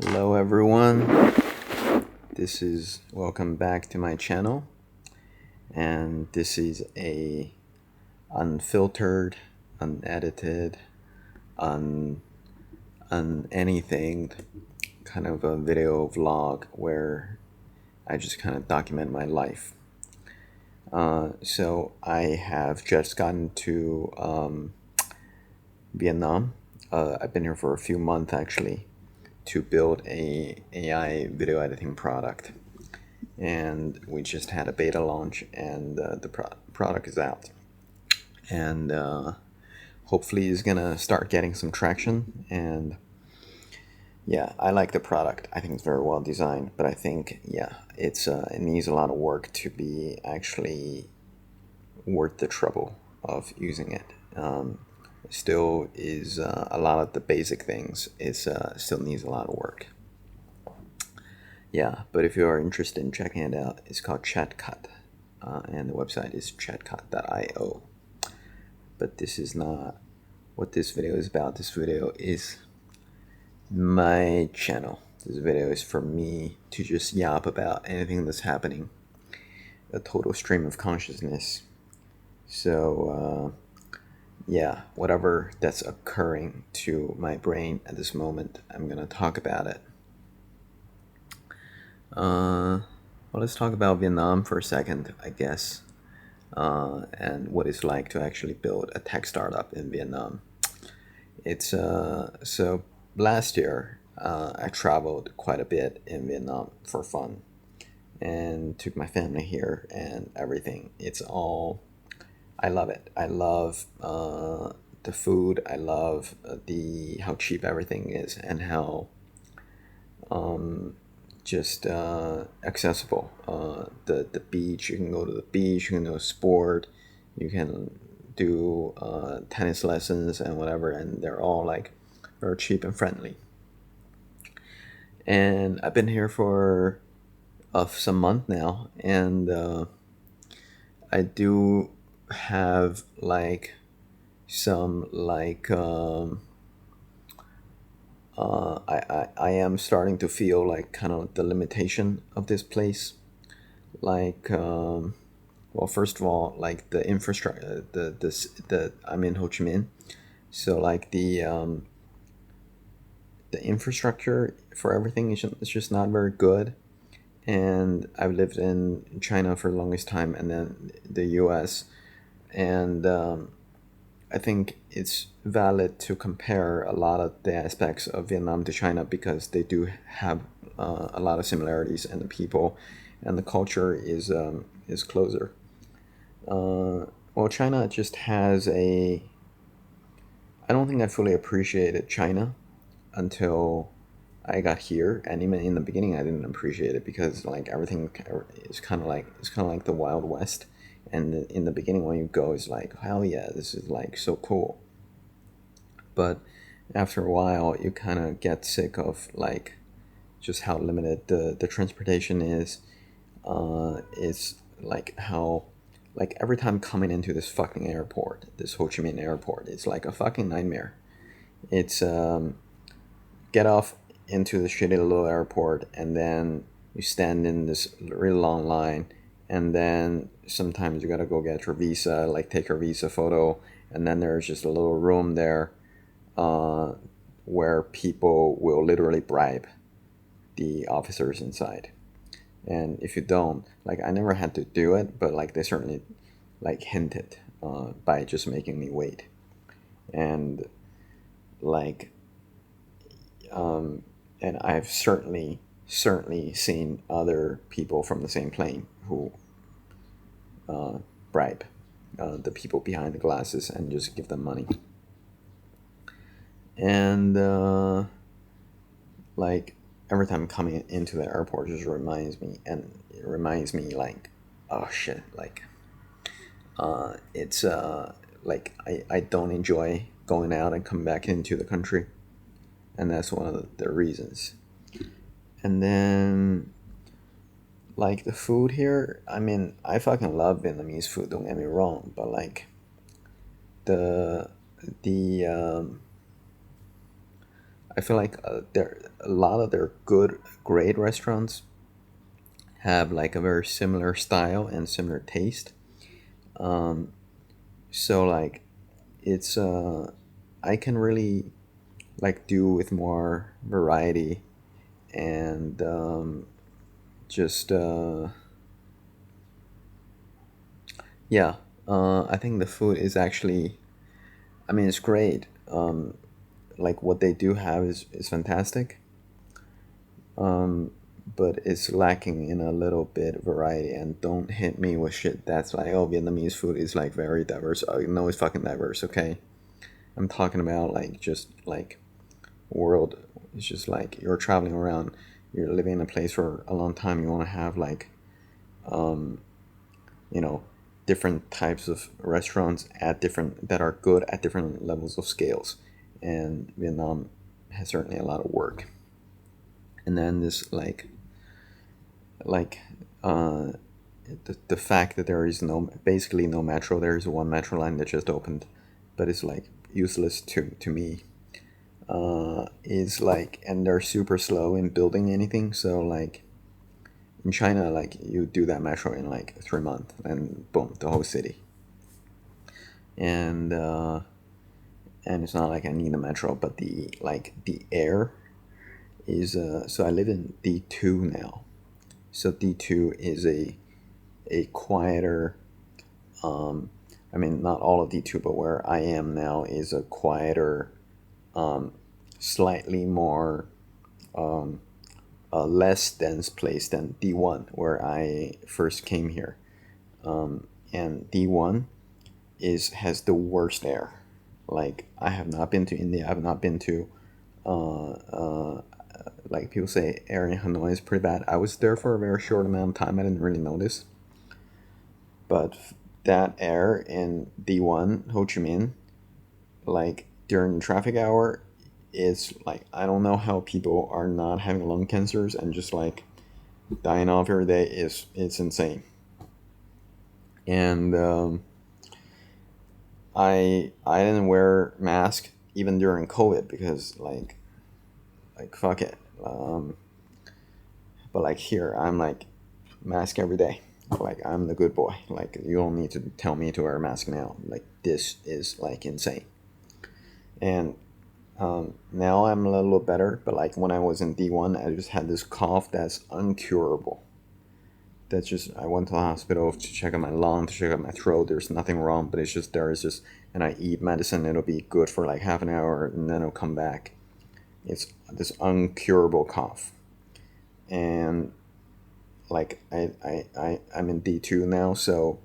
Hello everyone, welcome back to my channel, and this is a unfiltered, unedited, un anything kind of a video vlog where I just kind of document my life. So I have just gotten to Vietnam. I've been here for a few months actually, to build a AI video editing product, and we just had a beta launch, and the product is out, and hopefully is gonna start getting some traction. And yeah, I like the product. I think it's very well designed, but I think it needs a lot of work to be actually worth the trouble of using it. Still is a lot of the basic things is still needs a lot of work. Yeah, but if you are interested in checking it out, it's called ChatCut, and the website is chatcut.io. But this is not what this video is about. This video is my channel. This video is for me to just yap about anything that's happening, a total stream of consciousness. So yeah, whatever that's occurring to my brain at this moment, I'm gonna talk about it. Well, let's talk about Vietnam for a second, I guess, and what it's like to actually build a tech startup in Vietnam. It's so last year I traveled quite a bit in Vietnam for fun, and took my family here and everything. I love it. I love the food. I love the how cheap everything is, and how just accessible. The beach, you can go to the beach, you can do sport, you can do tennis lessons and whatever, and they're all like very cheap and friendly. And I've been here for some month now, and I do have like some I am starting to feel like kind of the limitation of this place. Like, well, first of all, like the infrastructure, the I'm in Ho Chi Minh, so like the infrastructure for everything is just not very good. And I've lived in China for the longest time, and then the U.S. And I think it's valid to compare a lot of the aspects of Vietnam to China, because they do have a lot of similarities, and the people and the culture is closer. Well, China just has a. I don't think I fully appreciated China until I got here, and even in the beginning, I didn't appreciate it, because like everything is kind of like the Wild West. And in the beginning, when you go, it's like, hell yeah, this is like so cool. But after a while, you kind of get sick of like just how limited the transportation is. It's like how, like every time coming into this fucking airport, this Ho Chi Minh airport, it's like a fucking nightmare. It's get off into the shitty little airport, and then you stand in this really long line, and then sometimes you gotta go get your visa, like take your visa photo, and then there's just a little room there uh, where people will literally bribe the officers inside. And if you don't, like, I never had to do it, but like they certainly like hinted by just making me wait. And like and I've certainly seen other people from the same plane who bribe the people behind the glasses and just give them money. And like every time coming into the airport just reminds me, and it reminds me like, oh shit, like it's like I don't enjoy going out and coming back into the country, and that's one of the reasons. And then like the food here, I mean, I fucking love Vietnamese food, don't get me wrong, but like the I feel like a lot of their good, great restaurants have like a very similar style and similar taste. Um, so like it's I can really like do with more variety and just yeah. I think the food is actually, I mean, it's great. Like what they do have is fantastic. Um, but it's lacking in a little bit of variety. And don't hit me with shit that's like, oh, Vietnamese food is like very diverse. I know it's fucking diverse. Okay, I'm talking about like just like world. It's just like you're traveling around. You're living in a place for a long time. You want to have like um, you know, different types of restaurants at different that are good at different levels of scales, and Vietnam has certainly a lot of work. And then this like uh, the fact that there is no basically no metro. There is one metro line that just opened, but it's like useless to me. Is like, and they're super slow in building anything. So like in China, like you do that metro in like 3 months, and boom, the whole city. And it's not like I need a metro, but the air is so I live in D2 now. So D2 is a quieter. Um, I mean, not all of D2, but where I am now is a quieter, um, slightly more a less dense place than D1, where I first came here. And D1 is has the worst air. Like I have not been to India. I have not been to like people say air in Hanoi is pretty bad. I was there for a very short amount of time. I didn't really notice, but that air in D1 Ho Chi Minh, like during traffic hour, is like I don't know how people are not having lung cancers and just like dying off every day. Is It's insane. And I didn't wear mask even during COVID because like fuck it. But like here, I'm like mask every day. Like I'm the good boy. Like you don't need to tell me to wear a mask now. Like this is like insane. And now I'm a little better. But like when I was in D1, I just had this cough that's uncurable. That's just I went to the hospital to check out my lung, to check out my throat. There's nothing wrong, but it's just there is just, and I eat medicine. It'll be good for like half an hour, and then it'll come back. It's this uncurable cough, and like I'm in D2 now, so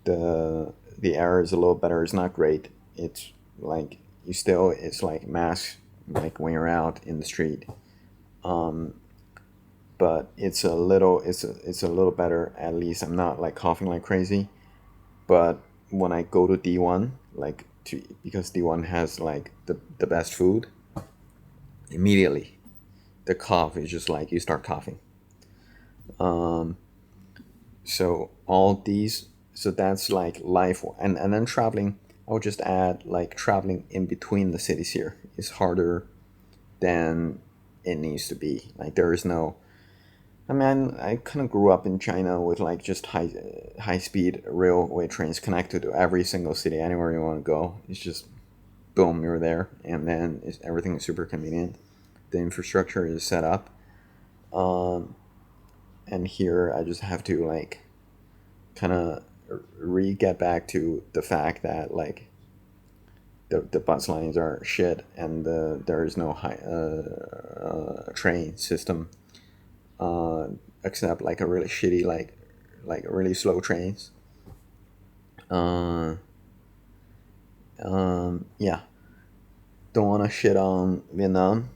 the air is a little better. It's not great. It's like you still it's like mask like when you're out in the street. Um, but it's a little better. At least I'm not like coughing like crazy. But when I go to D1, like to because D1 has like the best food, immediately the cough is just like you start coughing. Um, so all these, so that's like life, and then traveling. I would just add like traveling in between the cities here is harder than it needs to be. Like there is no. I mean, I kind of grew up in China with like just high speed railway trains connected to every single city, anywhere you want to go. It's just boom, you're there, and then everything is super convenient. The infrastructure is set up, um, and here I just have to like kind of get back to the fact that like the bus lines are shit and there is no high train system, uh, except like a really shitty like really slow trains. Uh, yeah, don't want to shit on Vietnam.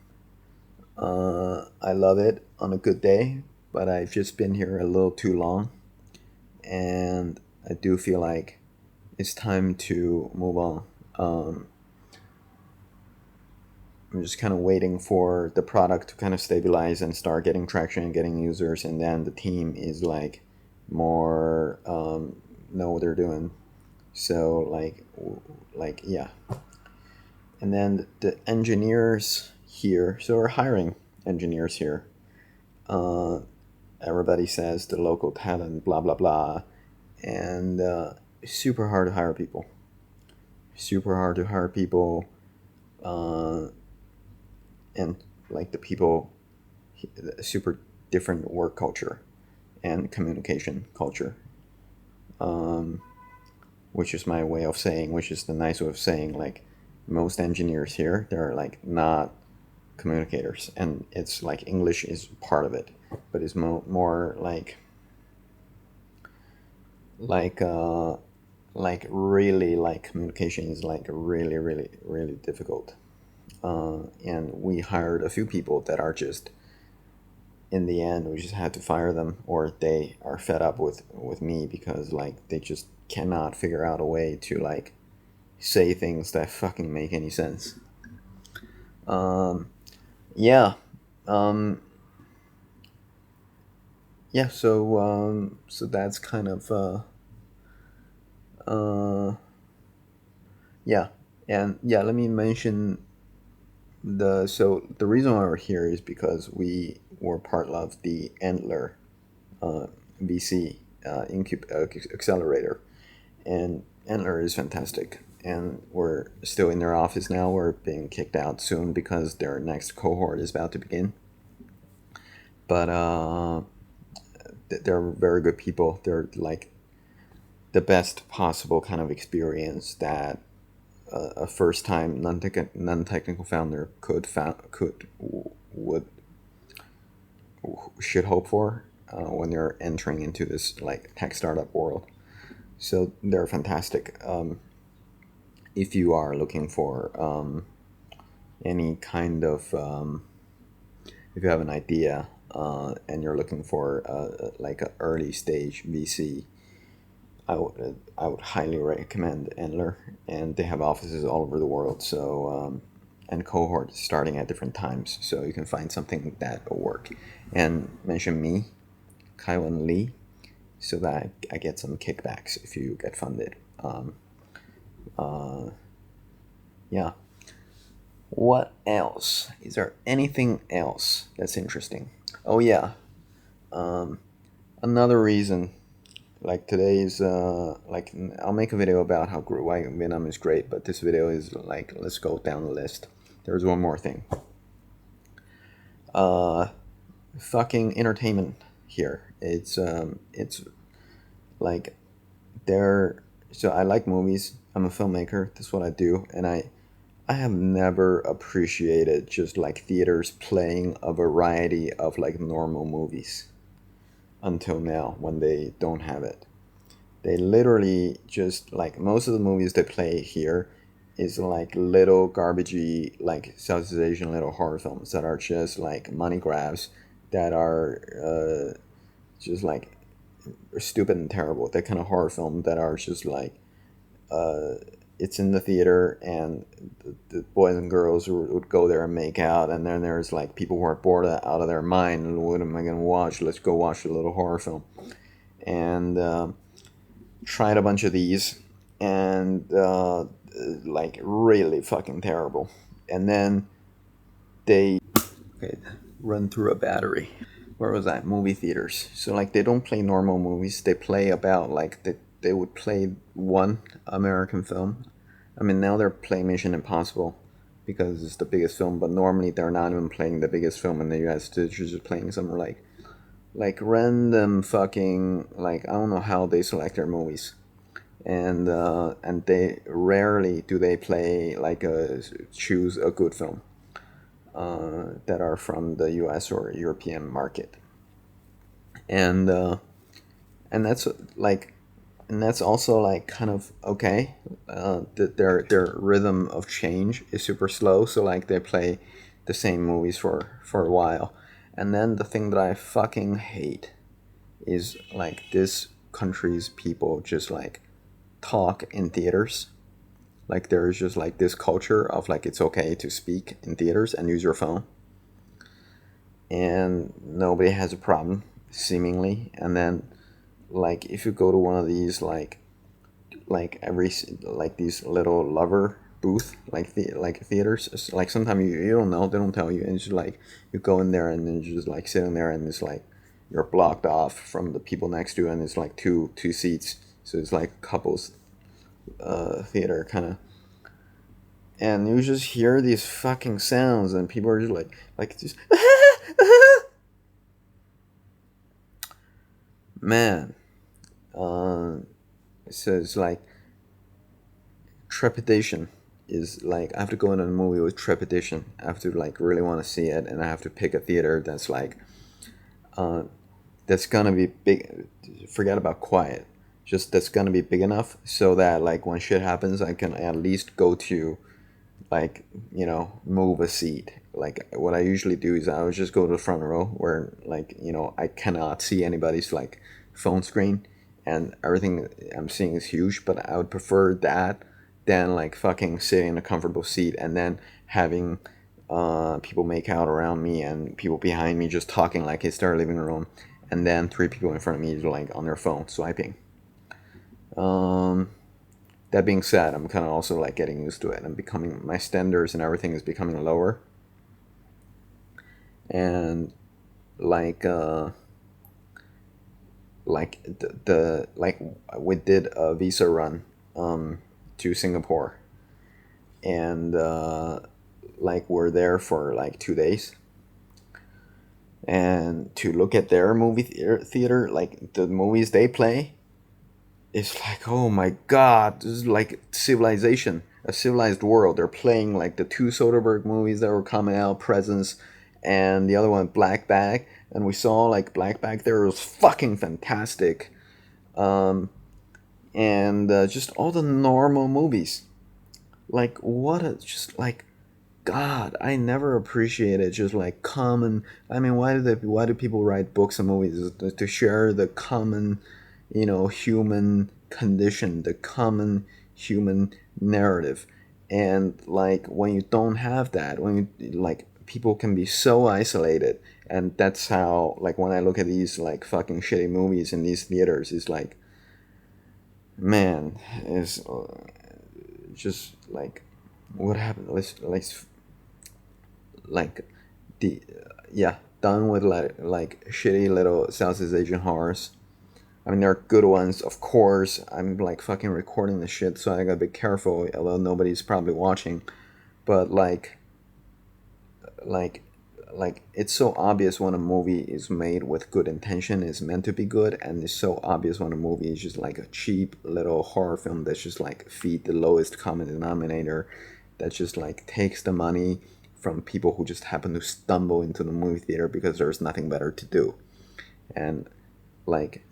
I love it on a good day, but I've just been here a little too long, and I do feel like it's time to move on. Um, I'm just kind of waiting for the product to kind of stabilize and start getting traction and getting users, and then the team is like more know what they're doing. So like yeah, and then the engineers here, so we're hiring engineers here. Uh, Everybody says the local talent, blah blah blah, and it's super hard to hire people. Super hard to hire people, uh, and like the people, super different work culture and communication culture. Um, which is my way of saying, which is the nice way of saying, like most engineers here, they're like not communicators, and it's like English is part of it, but it's more like uh, like really like communication is like really really really difficult. And we hired a few people that are just in the end we just had to fire them, or they are fed up with me because like they just cannot figure out a way to like say things that fucking make any sense. Um, yeah. Um, yeah. So that's kind of uh, yeah. And yeah, let me mention the reason why we're here is because we were part of the Antler uh, VC accelerator, and Antler is fantastic. And we're still in their office now. We're being kicked out soon because their next cohort is about to begin. But they're very good people. They're like the best possible kind of experience that a first time non technical founder could would should hope for when they're entering into this like tech startup world. So they're fantastic. If you are looking for any kind of if you have an idea and you're looking for like an early stage VC, I would highly recommend Endler, and they have offices all over the world. So and cohorts starting at different times, so you can find something that will work. And mention me, Kaiwan Lee, so that I get some kickbacks if you get funded. Uh, yeah. What else? Is there anything else that's interesting? Oh yeah. Um, Another reason, like today's, like I'll make a video about how why Vietnam is great, but this video is like let's go down the list. There's one more thing. Uh, Fucking entertainment here. It's like there. So I like movies. I'm a filmmaker. That's what I do, and I have never appreciated just like theaters playing a variety of like normal movies until now when they don't have it. They literally just like most of the movies they play here is like little garbagey like Southeast Asian little horror films that are just like money grabs that are just like stupid and terrible. That kind of horror film that are just like uh, it's in the theater and the boys and girls would go there and make out, and then there's like people who are bored out of their mind, and what am I going to watch? Let's go watch a little horror film. And tried a bunch of these, and like really fucking terrible. And then they okay, run through a battery. Where was that? Movie theaters. So like they don't play normal movies. They play about like they would play one American film. I mean now they're playing Mission Impossible because it's the biggest film, but normally they're not even playing the biggest film in the US. They're just playing some like random fucking like I don't know how they select their movies. And they rarely do they play like a choose a good film that are from the U.S. or European market, and and that's like, and that's also like kind of okay. That their rhythm of change is super slow, so like they play the same movies for a while, and then the thing that I fucking hate is like this country's people just like talk in theaters. Like there's just like this culture of like it's okay to speak in theaters and use your phone, and nobody has a problem seemingly. And then if you go to one of these like every like these little lover booth, like theaters. Like sometimes you don't know, they don't tell you, and it's just like you go in there and then you're just like sitting there, and it's like you're blocked off from the people next to you, and it's like two seats, so it's like couples theater kind of, and you just hear these fucking sounds, and people are just like just man. Uh, so it's like trepidation is like I have to go in a movie with trepidation. I have to like really want to see it, and I have to pick a theater that's like uh, that's gonna be big. Forget about quiet. Just that's gonna be big enough so that like when shit happens, I can at least go to like move a seat. Like what I usually do is I would just go to the front row where like I cannot see anybody's like phone screen, and everything I'm seeing is huge. But I would prefer that than like fucking sitting in a comfortable seat and then having people make out around me and people behind me just talking like it's their living room, and then three people in front of me like on their phone swiping. Um, that being said, I'm kind of also like getting used to it. I'm becoming my standards and everything is becoming lower, and like the like we did a visa run to Singapore, and like we're there for like 2 days, and to look at their movie theater, like the movies they play, it's like, oh my god, this is like civilization, a civilized world. They're playing like the two Soderbergh movies that were coming out, Presence, and the other one, Black Bag. And we saw like Black Bag there, it was fucking fantastic. Um, and just all the normal movies. Like, what a, just like, God, I never appreciated just like common. I mean, why do people write books and movies? To share the common, human condition, the common human narrative. And like when you don't have that, when you like people can be so isolated, and that's how like when I look at these like fucking shitty movies in these theaters, it's like, man, is just like what happened? Like the yeah, done with like shitty little Southeast Asian horrors. I mean, there are good ones, of course. I'm like fucking recording this shit, so I gotta be careful. Although nobody's probably watching, but like, like it's so obvious when a movie is made with good intention, is meant to be good, and it's so obvious when a movie is just like a cheap little horror film that's just like feed the lowest common denominator, that just like takes the money from people who just happen to stumble into the movie theater because there's nothing better to do. And like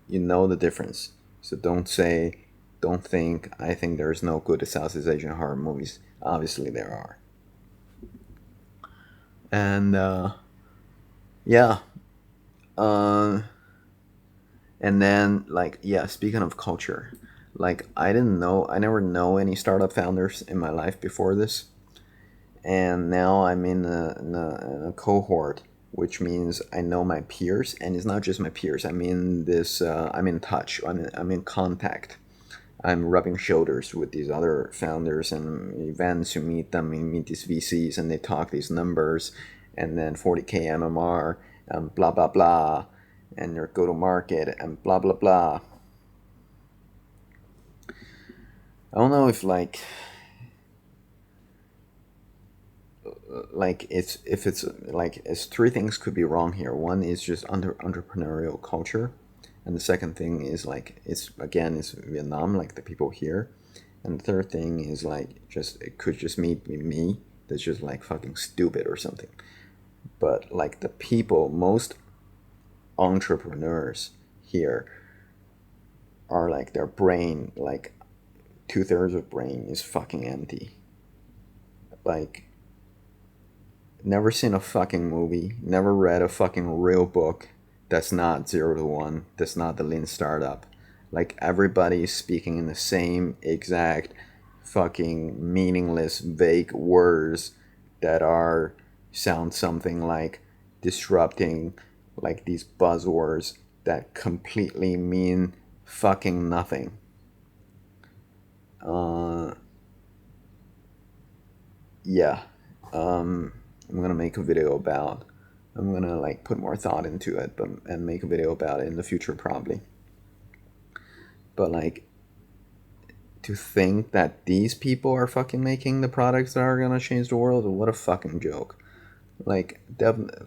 the difference, so don't think I think there's no good Southeast Asian horror movies. Obviously there are. And yeah, uh, and then like yeah, speaking of culture, like I never know any startup founders in my life before this, and now I'm in a cohort, which means I know my peers, and it's not just my peers. I mean this. I'm in touch. I'm in contact. I'm rubbing shoulders with these other founders and events. You meet them, you meet these VCs, and they talk these numbers, and then 40K MMR, and blah blah blah, and your go to market, and blah blah blah. I don't know if like it's if it's like it's three things could be wrong here. One is just entrepreneurial culture, and the second thing is like it's Vietnam, like the people here, and the third thing is like just it could just be me that's just like fucking stupid or something. But like the people, most entrepreneurs here are like their brain, like 2/3 of brain is fucking empty. Like never seen a fucking movie, never read a fucking real book that's not 0 to 1, that's not the lean startup. Like everybody's speaking in the same exact fucking meaningless, vague words that are sound something like disrupting, like these buzzwords that completely mean fucking nothing. Uh, yeah, I'm gonna make a video about. I'm gonna like put more thought into it, but and make a video about it in the future probably. But like to think that these people are fucking making the products that are gonna change the world, what a fucking joke. Like,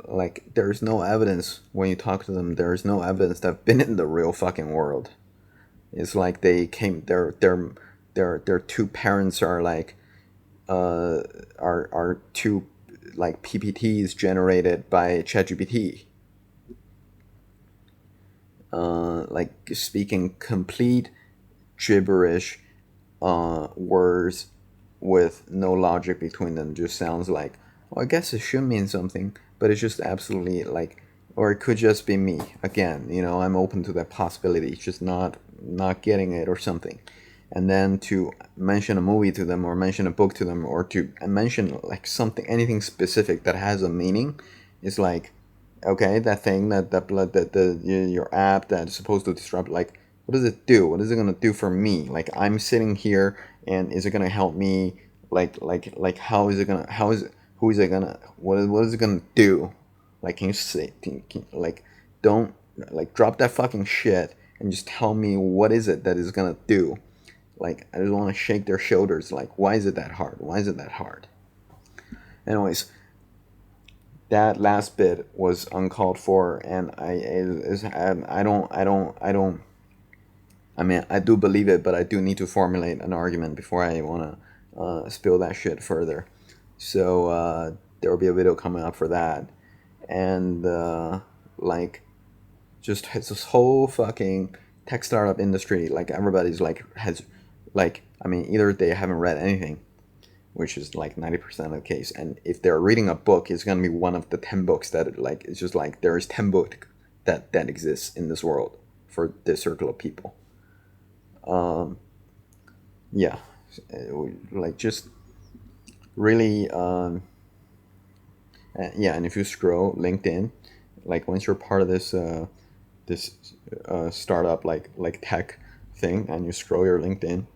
like there's no evidence when you talk to them. There's no evidence that have been in the real fucking world. It's like they came. Their two parents are like are two like PPTs generated by ChatGPT, like speaking complete gibberish words with no logic between them. Just sounds like, well, I guess it should mean something, but it's just absolutely like, or it could just be me again. You know, I'm open to that possibility. It's just not getting it or something. And then to mention a movie to them, or mention a book to them, or to mention like something, anything specific that has a meaning, is like, okay, that thing that the your app that's supposed to disrupt, like, what does it do? What is it gonna do for me? Like, I'm sitting here, and is it gonna help me? Like how is it gonna, how is it, who is it gonna, what is it gonna do? Like, can you say, like, don't, like, drop that fucking shit and just tell me what is it that is gonna do? Like, I just want to shake their shoulders. Like, why is it that hard? Why is it that hard? Anyways, that last bit was uncalled for, and I don't. I mean, I do believe it, but I do need to formulate an argument before I want to spill that shit further. So there will be a video coming up for that, and like, just it's this whole fucking tech startup industry. Like, everybody's like has, like, I mean, either they haven't read anything, which is like 90% of the case, and if they're reading a book, it's gonna be one of the 10 books that, like, it's just like there's 10 book that exists in this world for this circle of people. Yeah, like, just really, yeah. And if you scroll LinkedIn, like, once you're part of this startup, like tech thing, and you scroll your LinkedIn,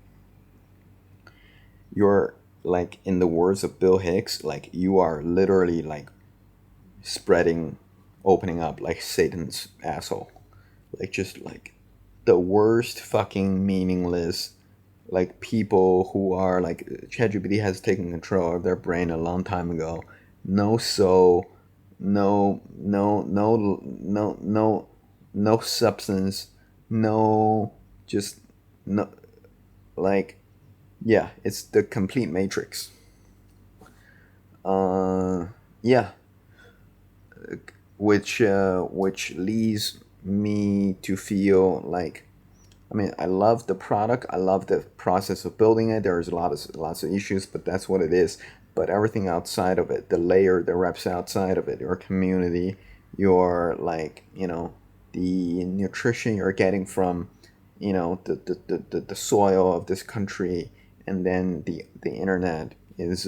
you're, like, in the words of Bill Hicks, like, you are literally like spreading, opening up like Satan's asshole. Like, just like the worst fucking meaningless, like, people who are like, ChatGPT has taken control of their brain a long time ago. No soul, no substance, no, just no, like, yeah, it's the complete matrix. Uh, yeah, which leads me to feel like, I mean, I love the product. I love the process of building it. There's lots of issues, but that's what it is. But everything outside of it, the layer that wraps outside of it, your community, your, like, the nutrition you're getting from, the soil of this country, and then the internet is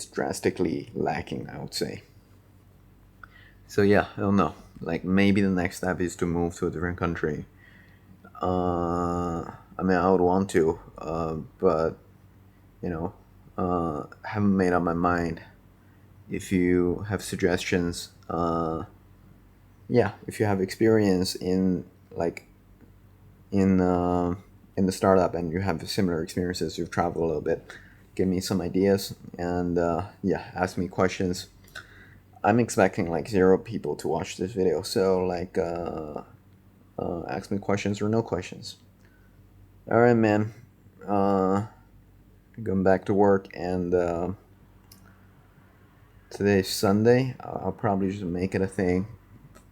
drastically lacking, I would say. So yeah, I don't know. Like, maybe the next step is to move to a different country. I mean, I would want to, but haven't made up my mind. If you have suggestions, yeah, if you have experience in, like, in uh, in the startup, and you have similar experiences, you've traveled a little bit, give me some ideas, and yeah, ask me questions. I'm expecting like 0 people to watch this video, so like, ask me questions or no questions. All right, man. Uh, Going back to work, and today's Sunday. I'll probably just make it a thing,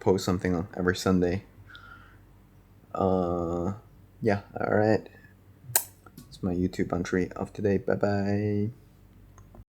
post something every Sunday. Uh, yeah. All right. It's my YouTube entry of today. Bye bye.